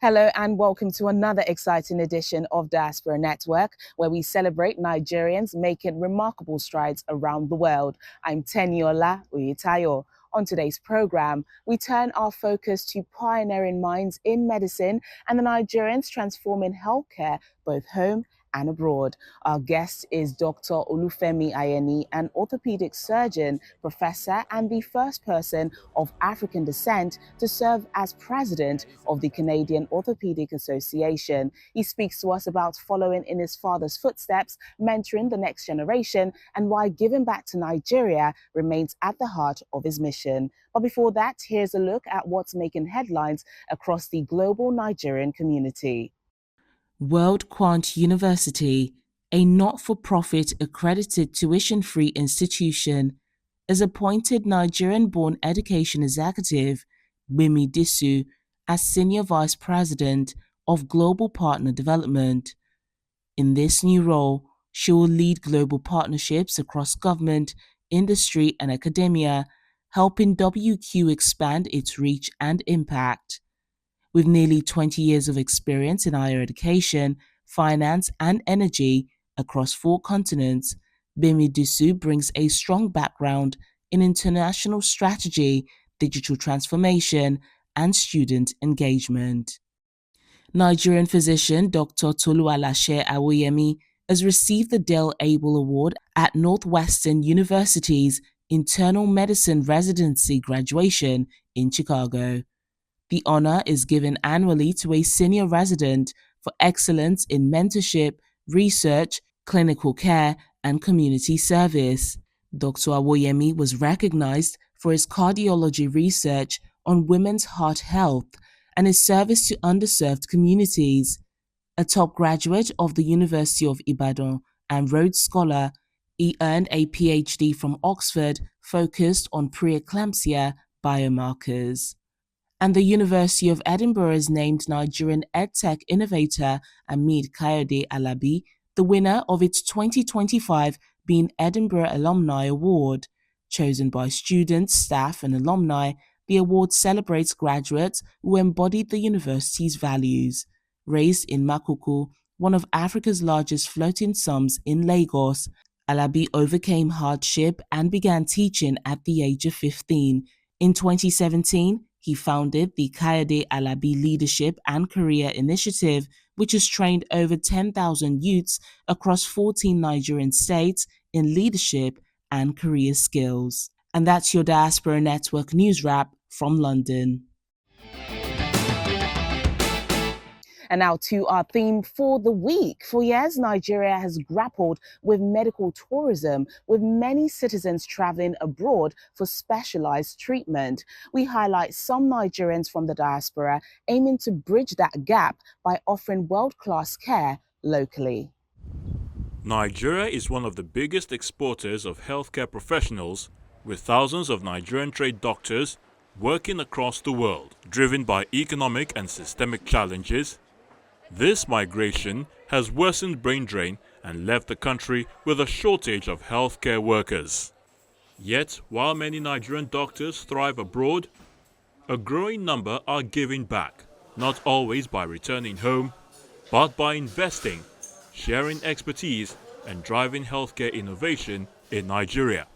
Hello and welcome to another exciting edition of Diaspora Network, where we celebrate Nigerians making remarkable strides around the world. I'm Teniola Uyitayo. On today's program, we turn our focus to pioneering minds in medicine and the Nigerians transforming healthcare both home and abroad. Our guest is Dr. Femi Ayeni, an orthopedic surgeon, professor, and the first person of African descent to serve as president of the Canadian Orthopedic Association. He speaks to us about following in his father's footsteps, mentoring the next generation, and why giving back to Nigeria remains at the heart of his mission. But before that, here's a look at what's making headlines across the global Nigerian community. World Quant University, a not-for-profit accredited tuition-free institution, has appointed Nigerian-born education executive Bimi Disu as Senior Vice President of Global Partner Development. In this new role, she will lead global partnerships across government, industry, and academia, helping WQ expand its reach and impact. With nearly 20 years of experience in higher education, finance, and energy across 4 continents, Bimi Dusu brings a strong background in international strategy, digital transformation, and student engagement. Nigerian physician Dr. Toluwalashe Awoyemi has received the Dell Able Award at Northwestern University's Internal Medicine Residency graduation in Chicago. The honor is given annually to a senior resident for excellence in mentorship, research, clinical care, and community service. Dr. Awoyemi was recognized for his cardiology research on women's heart health and his service to underserved communities. A top graduate of the University of Ibadan and Rhodes Scholar, he earned a PhD from Oxford focused on preeclampsia biomarkers. And the University of Edinburgh has named Nigerian EdTech innovator Amid Kayode Alabi the winner of its 2025 Being Edinburgh Alumni Award. Chosen by students, staff, and alumni, the award celebrates graduates who embodied the university's values. Raised in Makuku, one of Africa's largest floating slums in Lagos, Alabi overcame hardship and began teaching at the age of 15. In 2017, he founded the Kayode Alabi Leadership and Career Initiative, which has trained over 10,000 youths across 14 Nigerian states in leadership and career skills. And that's your Diaspora Network News Wrap from London. And now to our theme for the week. For years, Nigeria has grappled with medical tourism, with many citizens traveling abroad for specialized treatment. We highlight some Nigerians from the diaspora aiming to bridge that gap by offering world-class care locally. Nigeria is one of the biggest exporters of healthcare professionals, with thousands of Nigerian trained doctors working across the world. Driven by economic and systemic challenges, this migration has worsened brain drain and left the country with a shortage of healthcare workers. Yet, while many Nigerian doctors thrive abroad, a growing number are giving back, not always by returning home, but by investing, sharing expertise, and driving healthcare innovation in Nigeria.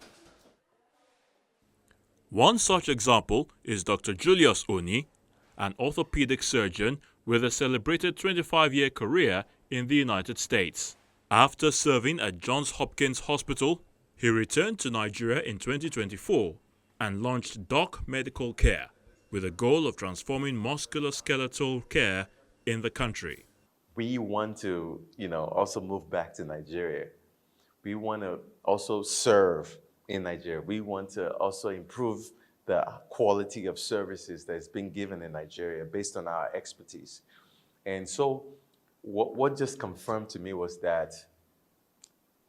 One such example is Dr. Julius Oni, an orthopedic surgeon with a celebrated 25-year career in the United States. After serving at Johns Hopkins Hospital, he returned to Nigeria in 2024 and launched Doc Medical Care with a goal of transforming musculoskeletal care in the country. We want to, also move back to Nigeria. We want to also serve in Nigeria. We want to also improve the quality of services that's been given in Nigeria based on our expertise. And so what just confirmed to me was that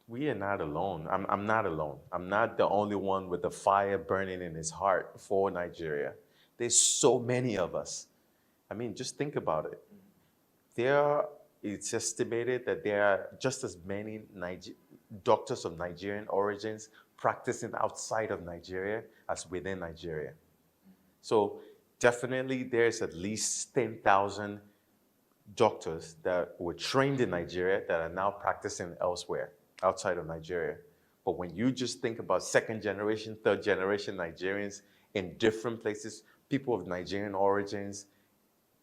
we are not alone. I'm not alone. I'm not the only one with the fire burning in his heart for Nigeria. There's so many of us. I mean, just think about it. It's estimated that there are just as many doctors of Nigerian origins practicing outside of Nigeria as within Nigeria. So definitely there's at least 10,000 doctors that were trained in Nigeria that are now practicing elsewhere, outside of Nigeria. But when you just think about second generation, third generation Nigerians in different places, people of Nigerian origins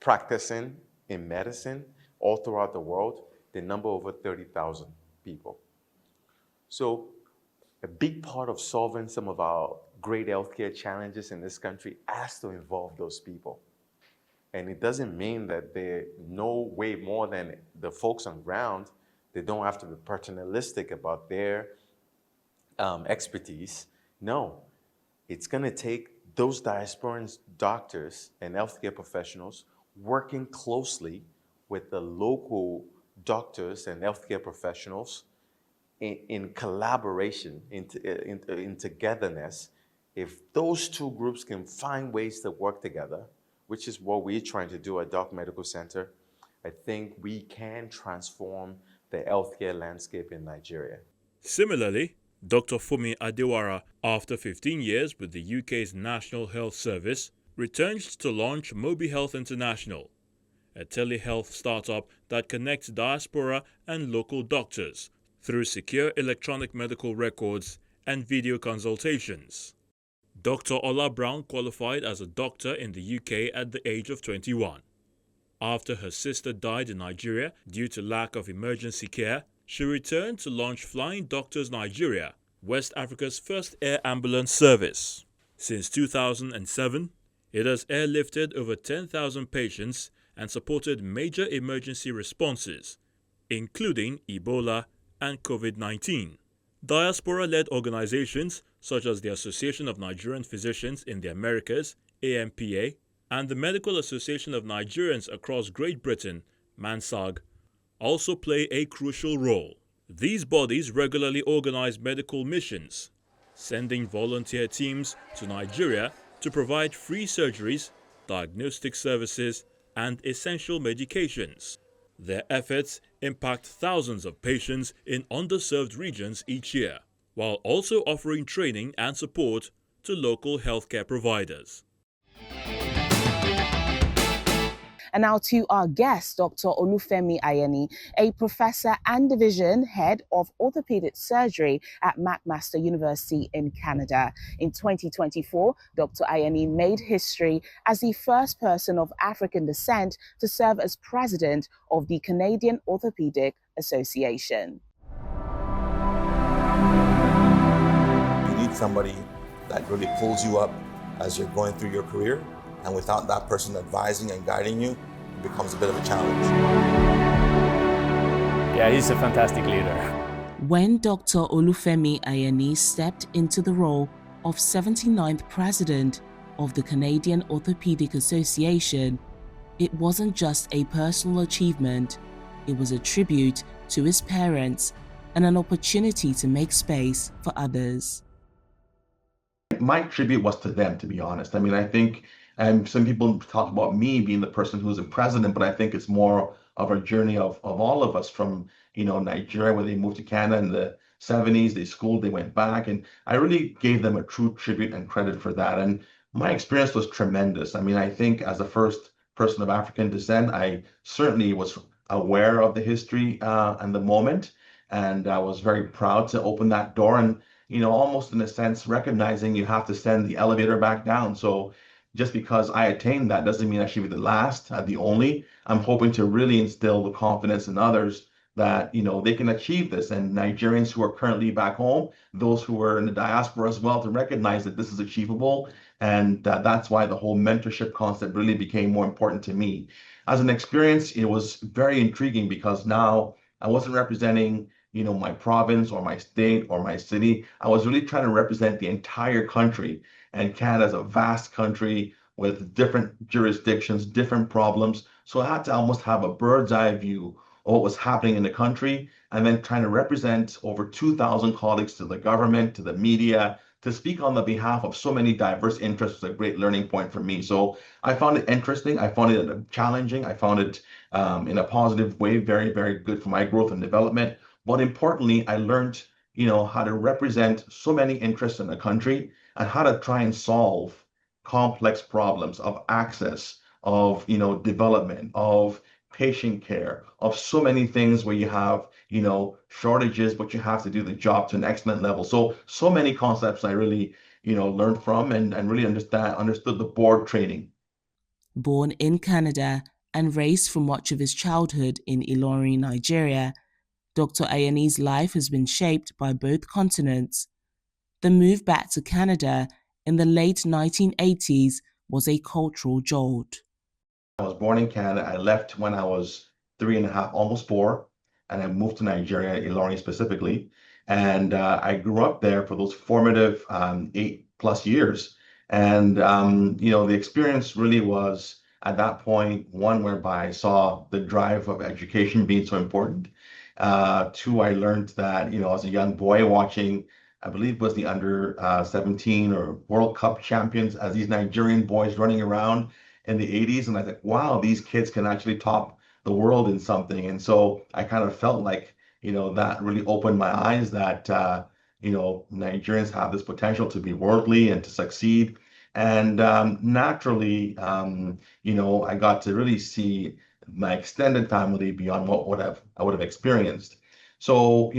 practicing in medicine all throughout the world, they number over 30,000 people. So a big part of solving some of our great healthcare challenges in this country has to involve those people. And it doesn't mean that they know way more than the folks on ground. They don't have to be paternalistic about their expertise. No, it's going to take those diasporan doctors and healthcare professionals working closely with the local doctors and healthcare professionals in collaboration, in togetherness. If those two groups can find ways to work together, which is what we're trying to do at Doc Medical Center, I think we can transform the healthcare landscape in Nigeria. Similarly, Dr. Femi Adewara, after 15 years with the UK's National Health Service, returns to launch Mobi Health International, a telehealth startup that connects diaspora and local doctors through secure electronic medical records and video consultations. Dr. Ola Brown qualified as a doctor in the UK at the age of 21. After her sister died in Nigeria due to lack of emergency care, she returned to launch Flying Doctors Nigeria, West Africa's first air ambulance service. Since 2007, it has airlifted over 10,000 patients and supported major emergency responses, including Ebola and COVID-19. Diaspora-led organizations such as the Association of Nigerian Physicians in the Americas, AMPA, and the Medical Association of Nigerians across Great Britain, MANSAG, also play a crucial role. These bodies regularly organize medical missions, sending volunteer teams to Nigeria to provide free surgeries, diagnostic services, and essential medications. Their efforts impact thousands of patients in underserved regions each year, while also offering training and support to local healthcare providers. And now to our guest, Dr. Olufemi Ayeni, a professor and division head of orthopedic surgery at McMaster University in Canada. In 2024, Dr. Ayeni made history as the first person of African descent to serve as president of the Canadian Orthopedic Association. You need somebody that really pulls you up as you're going through your career. And without that person advising and guiding you, it becomes a bit of a challenge. Yeah, he's a fantastic leader. When Dr. Olufemi Ayeni stepped into the role of 79th President of the Canadian Orthopedic Association, it wasn't just a personal achievement, it was a tribute to his parents and an opportunity to make space for others. My tribute was to them, to be honest. I mean, I think some people talk about me being the person who was a president, but I think it's more of a journey of all of us from, Nigeria, where they moved to Canada in the 70s, they schooled, they went back, and I really gave them a true tribute and credit for that. And my experience was tremendous. I mean, I think as the first person of African descent, I certainly was aware of the history and the moment, and I was very proud to open that door and, almost in a sense, recognizing you have to send the elevator back down. So just because I attained that doesn't mean I should be the last, the only. I'm hoping to really instill the confidence in others that, they can achieve this. And Nigerians who are currently back home, those who are in the diaspora as well, to recognize that this is achievable. And that's why the whole mentorship concept really became more important to me. As an experience, it was very intriguing because now I wasn't representing my province or my state or my city. I was really trying to represent the entire country. And Canada is a vast country with different jurisdictions, different problems. So I had to almost have a bird's eye view of what was happening in the country, and then trying to represent over 2,000 colleagues to the government, to the media, to speak on the behalf of so many diverse interests was a great learning point for me. So I found it interesting. I found it challenging. I found it in a positive way, very, very good for my growth and development. But importantly, I learned, how to represent so many interests in the country and how to try and solve complex problems of access, of, development, of patient care, of so many things where you have, shortages, but you have to do the job to an excellent level. So many concepts I really, learned from and really understood the board training. Born in Canada and raised for much of his childhood in Ilorin, Nigeria, Dr. Ayeni's life has been shaped by both continents. The move back to Canada in the late 1980s was a cultural jolt. I was born in Canada. I left when I was 3.5, almost 4, and I moved to Nigeria, Ilorin specifically. And I grew up there for those formative 8+ years. And the experience really was at that point one whereby I saw the drive of education being so important. Two, I learned that as a young boy watching, I believe it was the under 17 or World Cup champions, as these Nigerian boys running around in the 80s, and I think, wow, these kids can actually top the world in something. And so I kind of felt like, that really opened my eyes that, Nigerians have this potential to be worldly and to succeed. And naturally, I got to really see my extended family beyond what I would have experienced. So,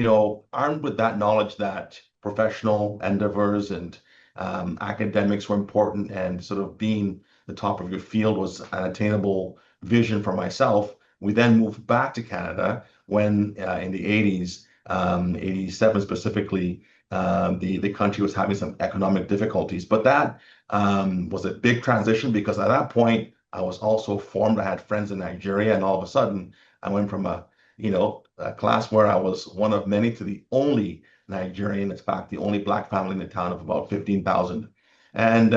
armed with that knowledge that professional endeavors and academics were important, and sort of being the top of your field was an attainable vision for myself. We then moved back to Canada when in the 80s, 87 specifically, the country was having some economic difficulties. But that was a big transition because at that point, I was also formed. I had friends in Nigeria, and all of a sudden, I went from a class where I was one of many to the only Nigerian, in fact, the only Black family in the town of about 15,000. And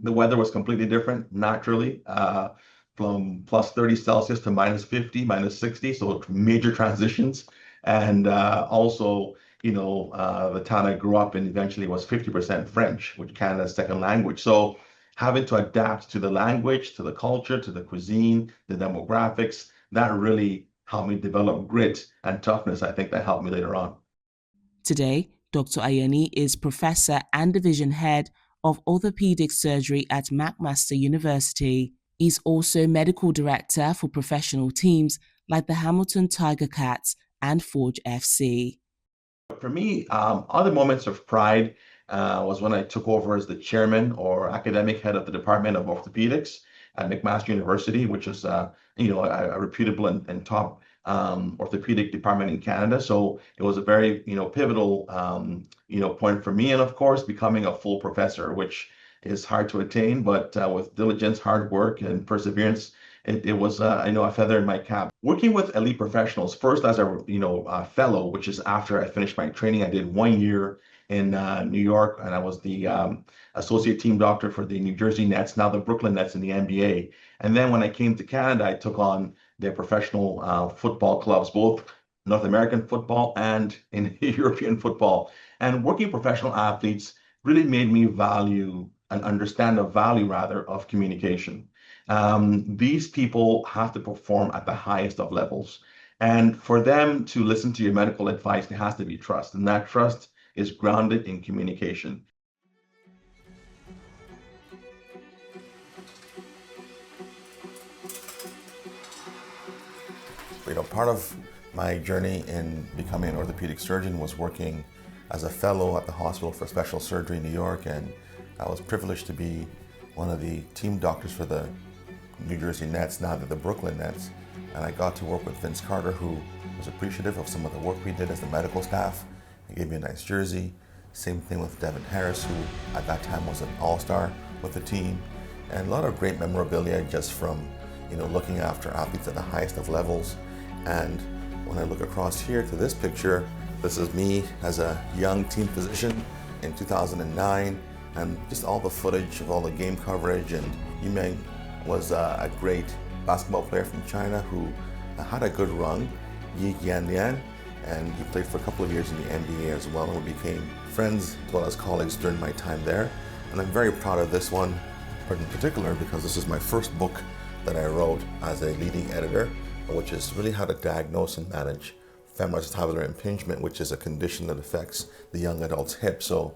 the weather was completely different, naturally, from plus 30 Celsius to minus 50, minus 60, so major transitions. And also, the town I grew up in eventually was 50% French, which is Canada's second language. So having to adapt to the language, to the culture, to the cuisine, the demographics, that really helped me develop grit and toughness. I think that helped me later on. Today, Dr. Ayeni is professor and division head of orthopedic surgery at McMaster University. He's also medical director for professional teams like the Hamilton Tiger Cats and Forge FC. For me, other moments of pride was when I took over as the chairman or academic head of the Department of Orthopedics at McMaster University, which is a reputable and top orthopedic department in Canada. So it was a very pivotal point for me, and of course becoming a full professor, which is hard to attain, but with diligence, hard work, and perseverance, it was a feather in my cap. Working with elite professionals, first as a fellow, which is after I finished my training. I did 1 year in New York, and I was the associate team doctor for the New Jersey Nets, now the Brooklyn Nets in the NBA. And then when I came to Canada, I took on their professional football clubs, both North American football and in European football. And working professional athletes really made me value and understand the value, rather, of communication. These people have to perform at the highest of levels. And for them to listen to your medical advice, there has to be trust. And that trust is grounded in communication. Part of my journey in becoming an orthopedic surgeon was working as a fellow at the Hospital for Special Surgery in New York, and I was privileged to be one of the team doctors for the New Jersey Nets, now the Brooklyn Nets. And I got to work with Vince Carter, who was appreciative of some of the work we did as the medical staff. He gave me a nice jersey. Same thing with Devin Harris, who at that time was an all-star with the team. And a lot of great memorabilia just from looking after athletes at the highest of levels. And when I look across here to this picture, this is me as a young team physician in 2009, and just all the footage of all the game coverage. And Yimeng was a great basketball player from China who had a good run, Yi Yanlian, and he played for a couple of years in the NBA as well, and we became friends as well as colleagues during my time there. And I'm very proud of this one in particular because this is my first book that I wrote as a leading editor, which is really how to diagnose and manage femorotabular impingement, which is a condition that affects the young adult's hip. So,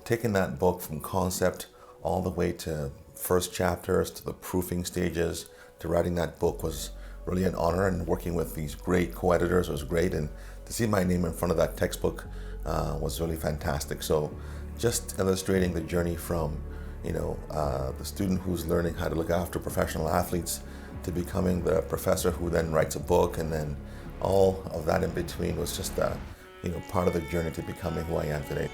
taking that book from concept all the way to first chapters, to the proofing stages, to writing that book was really an honor, and working with these great co-editors was great, and to see my name in front of that textbook was really fantastic. So just illustrating the journey from the student who's learning how to look after professional athletes to becoming the professor who then writes a book, and then all of that in between was just part of the journey to becoming who I am today.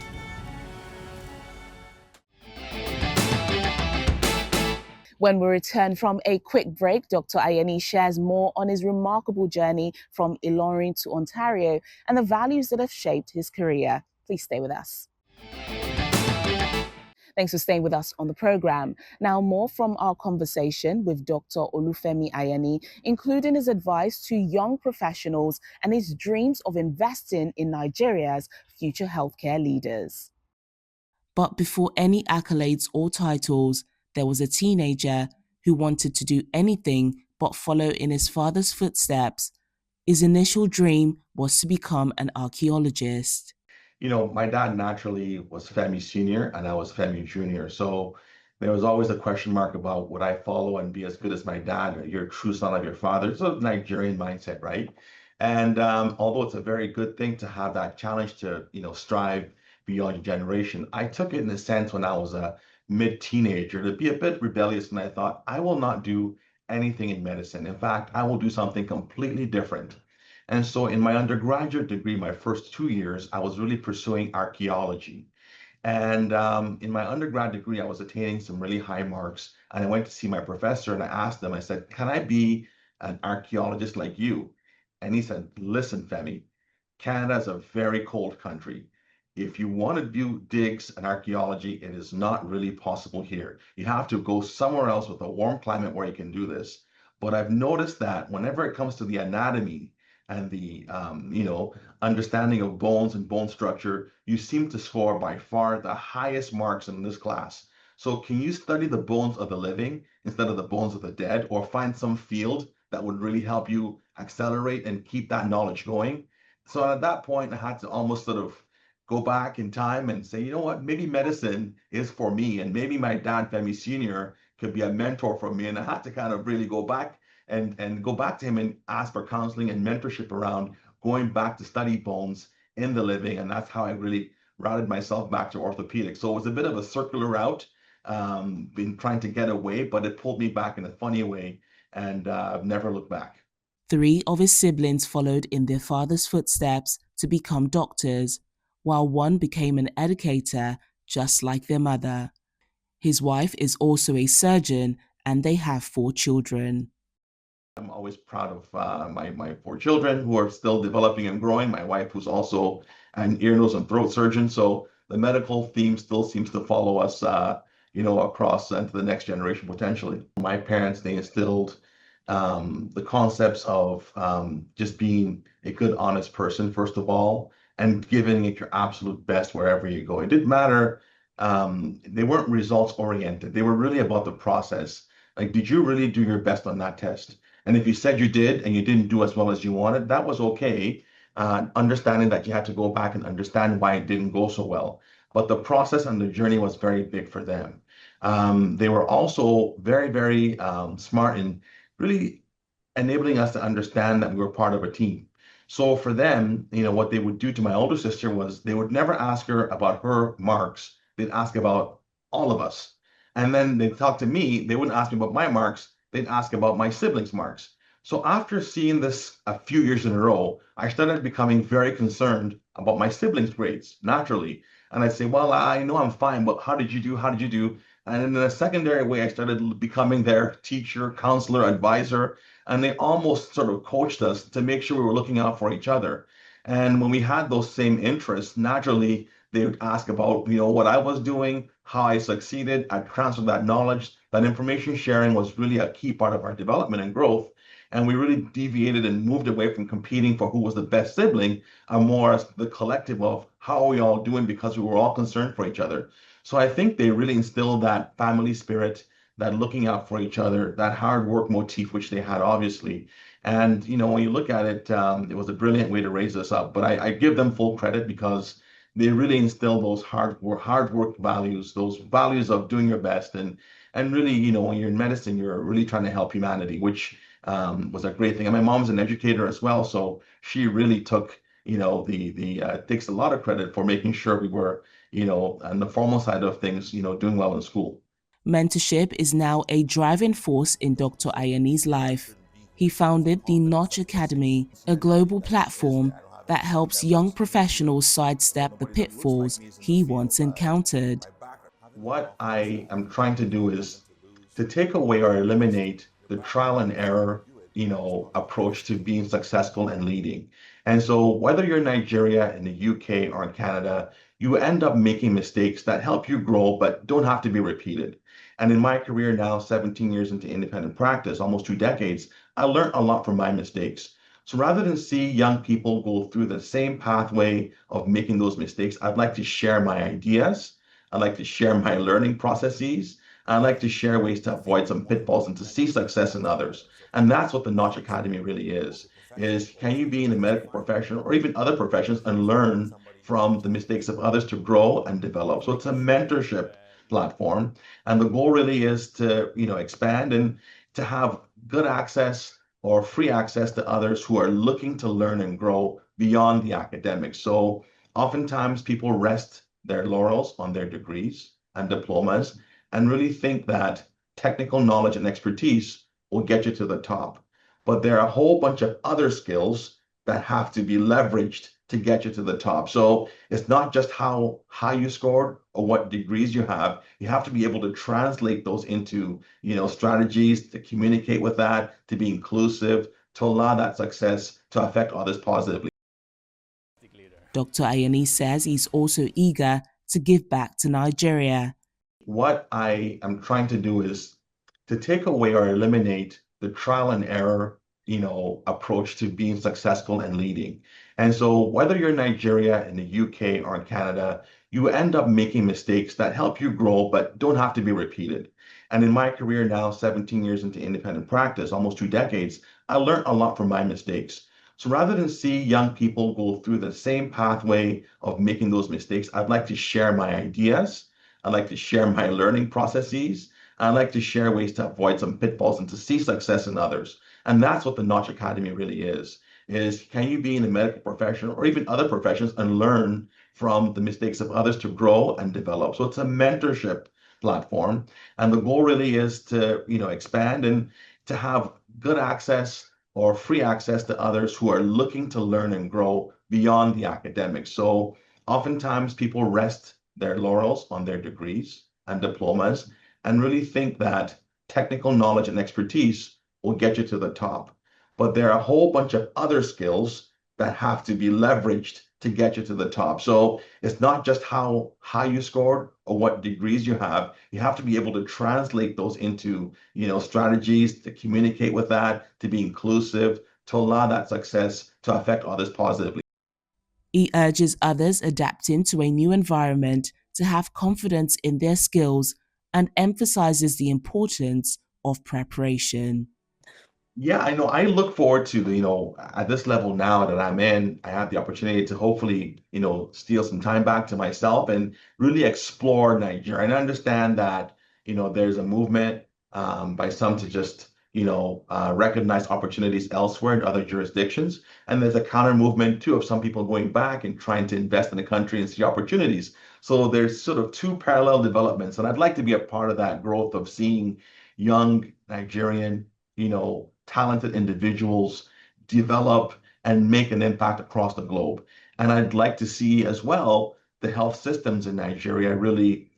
When we return from a quick break, Dr. Ayeni shares more on his remarkable journey from Ilorin to Ontario and the values that have shaped his career. Please stay with us. Thanks for staying with us on the program. Now, more from our conversation with Dr. Femi Ayeni, including his advice to young professionals and his dreams of investing in Nigeria's future healthcare leaders. But before any accolades or titles, there was a teenager who wanted to do anything but follow in his father's footsteps. His initial dream was to become an archaeologist. My dad naturally was Femi Senior and I was Femi Junior. So there was always a question mark about would I follow and be as good as my dad? You're a true son of your father. It's a Nigerian mindset, right? And although it's a very good thing to have that challenge to, strive beyond your generation, I took it in a sense when I was a mid-teenager to be a bit rebellious, and I thought, I will not do anything in medicine. In fact, I will do something completely different. And so in my undergraduate degree, my first 2 years, I was really pursuing archaeology. And in my undergrad degree, I was attaining some really high marks. And I went to see my professor and I asked him, I said, can I be an archaeologist like you? And he said, listen, Femi, Canada is a very cold country. If you want to do digs and archaeology, it is not really possible here. You have to go somewhere else with a warm climate where you can do this. But I've noticed that whenever it comes to the anatomy and the understanding of bones and bone structure, you seem to score by far the highest marks in this class. So can you study the bones of the living instead of the bones of the dead, or find some field that would really help you accelerate and keep that knowledge going? So at that point, I had to almost sort of go back in time and say, you know what, maybe medicine is for me, and maybe my dad, Femi Senior, could be a mentor for me. And I had to kind of really go back and go back to him and ask for counseling and mentorship around going back to study bones in the living. And that's how I really routed myself back to orthopedics. So it was a bit of a circular route, been trying to get away, but it pulled me back in a funny way, and I've never looked back. 3 of his siblings followed in their father's footsteps to become doctors, while one became an educator just like their mother. His wife is also a surgeon, and they have 4 children. I'm always proud of my 4 children who are still developing and growing. My wife, who's also an ear, nose, and throat surgeon. So the medical theme still seems to follow us, across into the next generation potentially. My parents, they instilled the concepts of just being a good, honest person, first of all, and giving it your absolute best wherever you go. It didn't matter. They weren't results oriented. They were really about the process. Like, did you really do your best on that test? And if you said you did and you didn't do as well as you wanted, that was okay. Understanding that you had to go back and understand why it didn't go so well. But the process and the journey was very big for them. They were also very, very smart in really enabling us to understand that we were part of a team. So for them, what they would do to my older sister was they would never ask her about her marks. They'd ask about all of us. And then they'd talk to me. They wouldn't ask me about my marks. They'd ask about my siblings' marks. So after seeing this a few years in a row, I started becoming very concerned about my siblings' grades, naturally. And I'd say, well, I know I'm fine, but how did you do? How did you do? And in a secondary way, I started becoming their teacher, counselor, advisor, and they almost sort of coached us to make sure we were looking out for each other. And when we had those same interests, naturally, they would ask about, what I was doing, how I succeeded. I transferred that knowledge. That information sharing was really a key part of our development and growth. And we really deviated and moved away from competing for who was the best sibling, and more as the collective of how are we all doing, because we were all concerned for each other. So I think they really instilled that family spirit, that looking out for each other, that hard work motif, which they had obviously. And, when you look at it, it was a brilliant way to raise us up. But I give them full credit because they really instill those hard work values, those values of doing your best. And really, when you're in medicine, you're really trying to help humanity, which was a great thing. And my mom's an educator as well, so she really took, takes a lot of credit for making sure we were, on the formal side of things, doing well in school. Mentorship is now a driving force in Dr. Ayeni's life. He founded the Notch Academy, a global platform that helps young professionals sidestep the pitfalls he once encountered. What I am trying to do is to take away or eliminate the trial and error, approach to being successful and leading. And so whether you're in Nigeria, in the UK, or in Canada, you end up making mistakes that help you grow, but don't have to be repeated. And in my career now, 17 years into independent practice, almost 2 decades, I learned a lot from my mistakes. So rather than see young people go through the same pathway of making those mistakes, I'd like to share my ideas. I'd like to share my learning processes. I'd like to share ways to avoid some pitfalls and to see success in others. And that's what the Notch Academy really is can you be in the medical profession or even other professions and learn from the mistakes of others to grow and develop. So it's a mentorship platform. And the goal really is to, expand and to have good access or free access to others who are looking to learn and grow beyond the academics. So oftentimes people rest their laurels on their degrees and diplomas and really think that technical knowledge and expertise will get you to the top. But there are a whole bunch of other skills that have to be leveraged to get you to the top. So it's not just how high you scored or what degrees you have. You have to be able to translate those into, strategies to communicate with that, to be inclusive, to allow that success to affect others positively. Dr. Ayeni says he's also eager to give back to Nigeria. What I am trying to do is to take away or eliminate the trial and error, approach to being successful and leading. And so whether you're in Nigeria, in the UK, or in Canada, you end up making mistakes that help you grow, but don't have to be repeated. And in my career now, 17 years into independent practice, almost 2 decades, I learned a lot from my mistakes. So rather than see young people go through the same pathway of making those mistakes, I'd like to share my ideas. I'd like to share my learning processes. I'd like to share ways to avoid some pitfalls and to see success in others. And that's what the Notch Academy really is can you be in the medical profession or even other professions and learn from the mistakes of others to grow and develop. So it's a mentorship platform. And the goal really is to, expand and to have good access or free access to others who are looking to learn and grow beyond the academics. So oftentimes people rest their laurels on their degrees and diplomas and really think that technical knowledge and expertise will get you to the top. But there are a whole bunch of other skills that have to be leveraged to get you to the top. So it's not just how high you scored or what degrees you have. You have to be able to translate those into, strategies to communicate with that, to be inclusive, to allow that success to affect others positively. He urges others adapting to a new environment to have confidence in their skills and emphasizes the importance of preparation. Yeah, I know. I look forward to at this level now that I'm in, I have the opportunity to hopefully, steal some time back to myself and really explore Nigeria. And I understand that, there's a movement by some to just, recognize opportunities elsewhere in other jurisdictions. And there's a counter movement too of some people going back and trying to invest in the country and see opportunities. So there's sort of two parallel developments. And I'd like to be a part of that growth of seeing young Nigerian, talented individuals develop and make an impact across the globe. And I'd like to see as well the health systems in Nigeria really,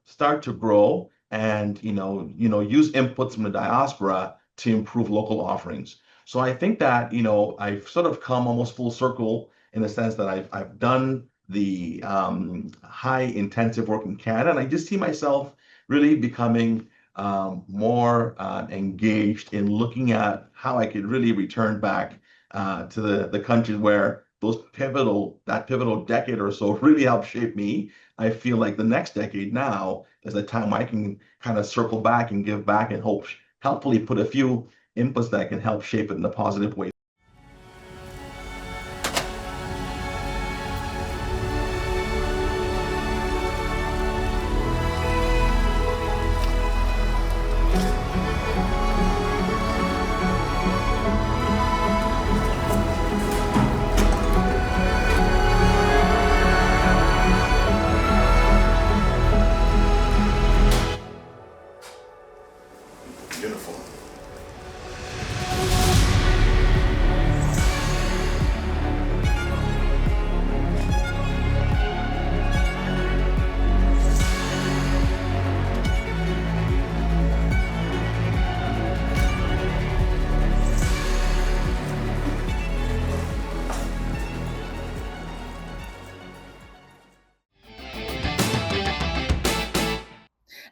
start to grow and, use inputs from the diaspora to improve local offerings. So I think that, I've sort of come almost full circle in the sense that I've done the high intensive work in Canada, and I just see myself really becoming more engaged in looking at how I could really return back to the countries where that pivotal decade or so really helped shape me. I feel like the next decade now is a time I can kind of circle back and give back and hopefully put a few inputs that can help shape it in a positive way.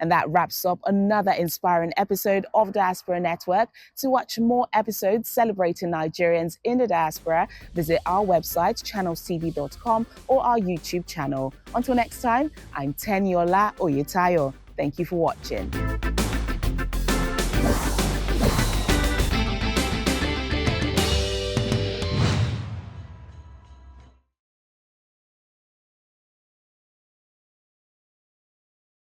And that wraps up another inspiring episode of Diaspora Network. To watch more episodes celebrating Nigerians in the diaspora, visit our website, channelstv.com, or our YouTube channel. Until next time, I'm Teniola Oyetayo. Thank you for watching.